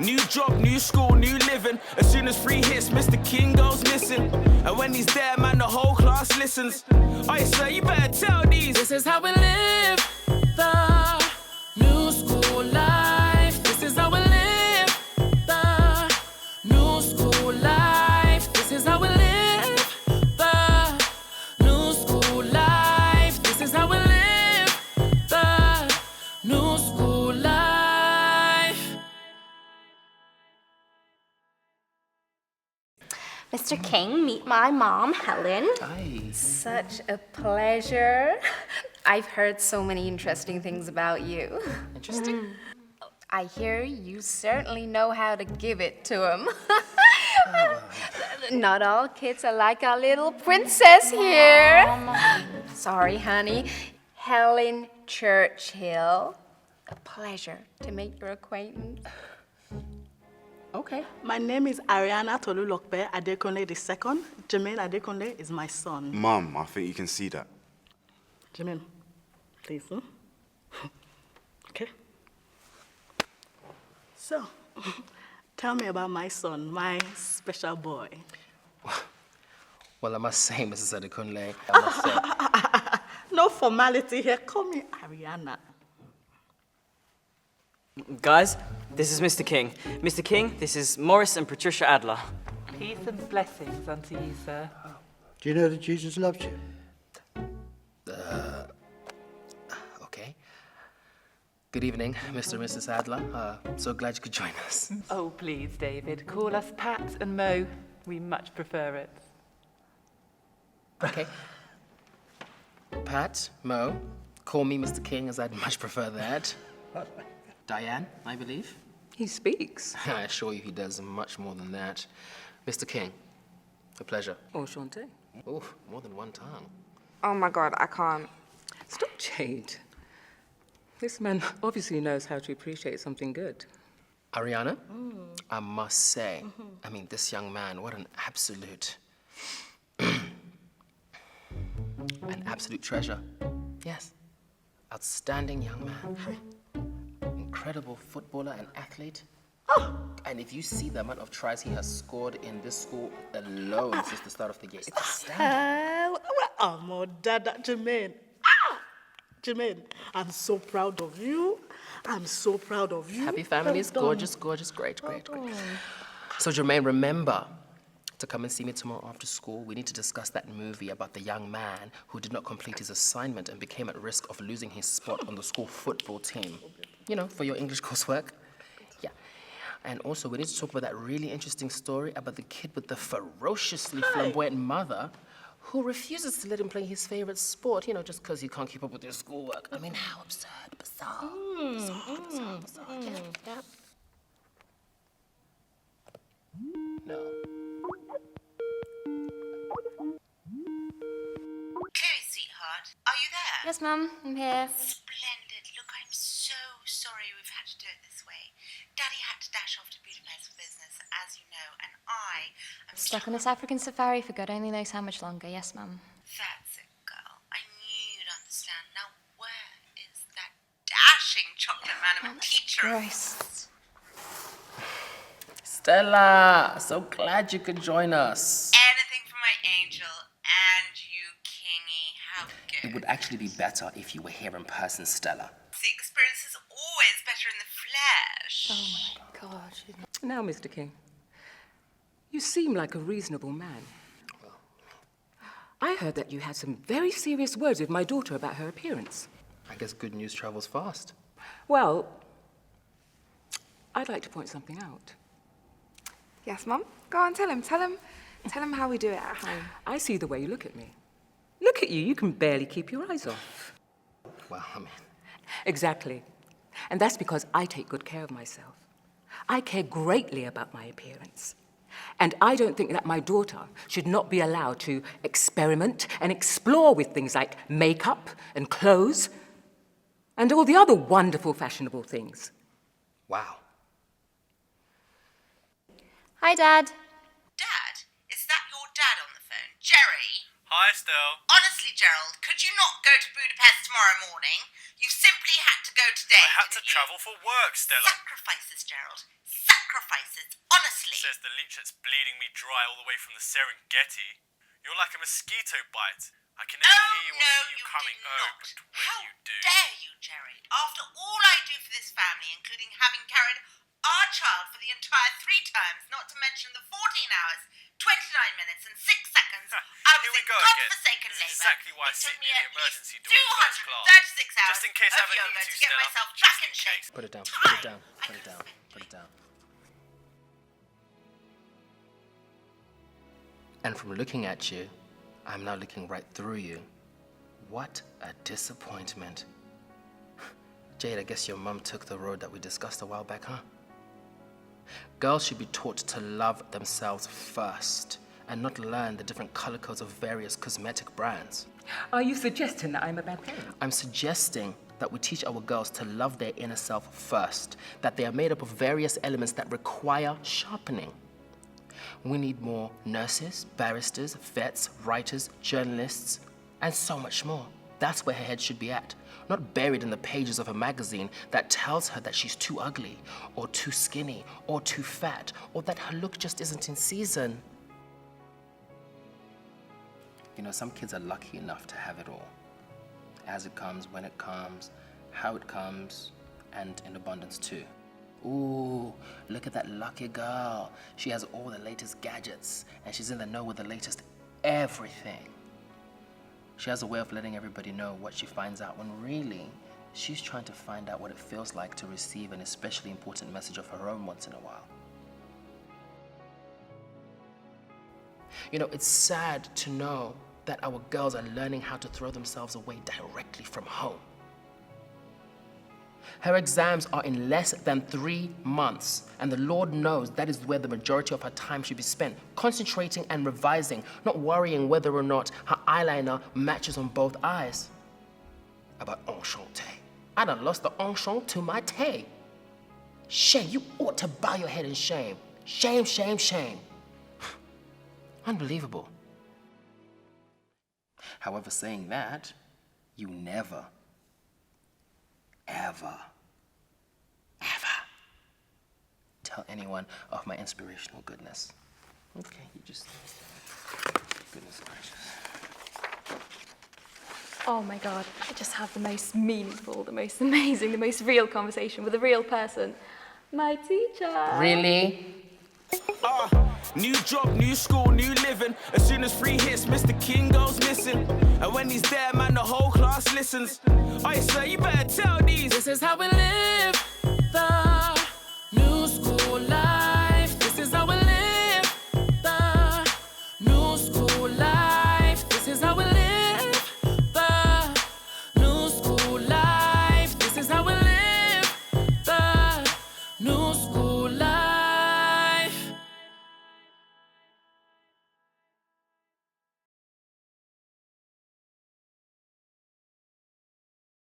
New job, new school, new living. As soon as 3 hits, Mr. King goes missing. And when he's there, man, the whole class listens. Aye, sir, you better tell these. This is how we live the new school life. This is how we live the new school life. This is how we live the new school life. This is how we live the new school life. Mr. King, meet my mom, Helen. Hi. Such a pleasure. I've heard so many interesting things about you. Interesting. I hear you certainly know how to give it to him. Not all kids are like our little princess here. Sorry, honey. Helen Churchill. A pleasure to make your acquaintance. Okay. My name is Ariana Tolulokpe Adekunle II. Jermaine Adekunle is my son. Mum, I think you can see that. Jermaine, please. Okay. So, tell me about my son, my special boy. Well, I must say, Mrs. Adekunle, I must say. No formality here. Call me Ariana. Guys, this is Mr. King. Mr. King, this is Morris and Patricia Adler. Peace and blessings unto you, sir. Do you know that Jesus loves you? Okay. Good evening, Mr. and Mrs. Adler. So glad you could join us. Oh, please, David, call us Pat and Mo. We much prefer it. Okay. Pat, Mo, call me Mr. King, as I'd much prefer that. Diane, I believe. He speaks. I assure you he does much more than that. Mr. King, a pleasure. Enchanté. Oh, more than one time. Oh my God, I can't. Stop, Jade. This man obviously knows how to appreciate something good. Ariana, I must say, I mean, this young man, what an absolute treasure. Yes, outstanding young man. Incredible footballer and athlete. And if you see the amount of tries he has scored in this school alone since the start of the year, it's astounding. Oh, Dada, Jermaine. Jermaine, I'm so proud of you. I'm so proud of you. Happy families, gorgeous, gorgeous, great, great, great. So Jermaine, remember to come and see me tomorrow after school. We need to discuss that movie about the young man who did not complete his assignment and became at risk of losing his spot on the school football team. You know, for your English coursework. Yeah. And also, we need to talk about that really interesting story about the kid with the ferociously flamboyant mother who refuses to let him play his favorite sport, you know, just because he can't keep up with his schoolwork. I mean, how absurd, bizarre. Bizarre. Yeah. No. Chloe, sweetheart, are you there? Yes, Mum, I'm here. Splendid. Look, I'm so sorry we've had to do it this way. Daddy had to dash off to Budapest for business, as you know, and I am Stuck on this African safari for God only knows how much longer. Yes, Mum. That's it, girl. I knew you'd understand. Now, where is that dashing chocolate man of a teacher? Gross. Stella, so glad you could join us. Anything for my angel and you, Kingy. How good. It would actually be better if you were here in person, Stella. The experience is always better in the flesh. Oh my God. Now, Mr. King, you seem like a reasonable man. I heard that you had some very serious words with my daughter about her appearance. I guess good news travels fast. Well, I'd like to point something out. Yes, Mum? Go on, tell him how we do it at home. I see the way you look at me. Look at you, you can barely keep your eyes off. Well, I mean... Exactly. And that's because I take good care of myself. I care greatly about my appearance. And I don't think that my daughter should not be allowed to experiment and explore with things like makeup and clothes and all the other wonderful fashionable things. Wow. Hi, Dad. Dad? Is that your dad on the phone? Jerry? Hi, Stell. Honestly, Gerald, could you not go to Budapest tomorrow morning? You simply had to go today. I had to travel for work, Stella. Sacrifices, Gerald. Sacrifices, honestly. Says the leech that's bleeding me dry all the way from the Serengeti. You're like a mosquito bite. I can never hear you or see you coming. Not. But when How you do... dare you, Jerry? After all I do for this family, including having carried our child for the entire 3 terms, not to mention the 14 hours, 29 minutes and 6 seconds, I was Here we in go again. godforsaken This is labour. exactly why I It sit took me near the at emergency least door in first class. 236 hours Just in case I of ever yoga need to to, get Stella. myself Just back in in shape. case. Put it down, Time. put it down, I put it couldn't down, spend put it down. And from looking at you, I'm now looking right through you. What a disappointment. Jade, I guess your mum took the road that we discussed a while back, huh? Girls should be taught to love themselves first and not learn the different color codes of various cosmetic brands. Are you suggesting that I'm a bad parent? I'm suggesting that we teach our girls to love their inner self first, that they are made up of various elements that require sharpening. We need more nurses, barristers, vets, writers, journalists, and so much more. That's where her head should be at, not buried in the pages of a magazine that tells her that she's too ugly, or too skinny, or too fat, or that her look just isn't in season. You know, some kids are lucky enough to have it all. As it comes, when it comes, how it comes, and in abundance too. Ooh, look at that lucky girl. She has all the latest gadgets, and she's in the know with the latest everything. She has a way of letting everybody know what she finds out when really she's trying to find out what it feels like to receive an especially important message of her own once in a while. You know, it's sad to know that our girls are learning how to throw themselves away directly from home. Her exams are in less than 3 months, and the Lord knows that is where the majority of her time should be spent, concentrating and revising, not worrying whether or not her eyeliner matches on both eyes. About enchanté. I done lost the enchant to my tay. Shame, you ought to bow your head in shame. Shame, shame, shame. Unbelievable. However, saying that, you never, ever tell anyone of my inspirational goodness. Okay, you just... Goodness gracious. Oh my God, I just had the most meaningful, the most amazing, the most real conversation with a real person. My teacher. Really? New job, new school, new living. As soon as 3 hits, Mr. King goes missing. And when he's there, man, the whole class listens. Aye, sir, you better tell these. This is how we live. The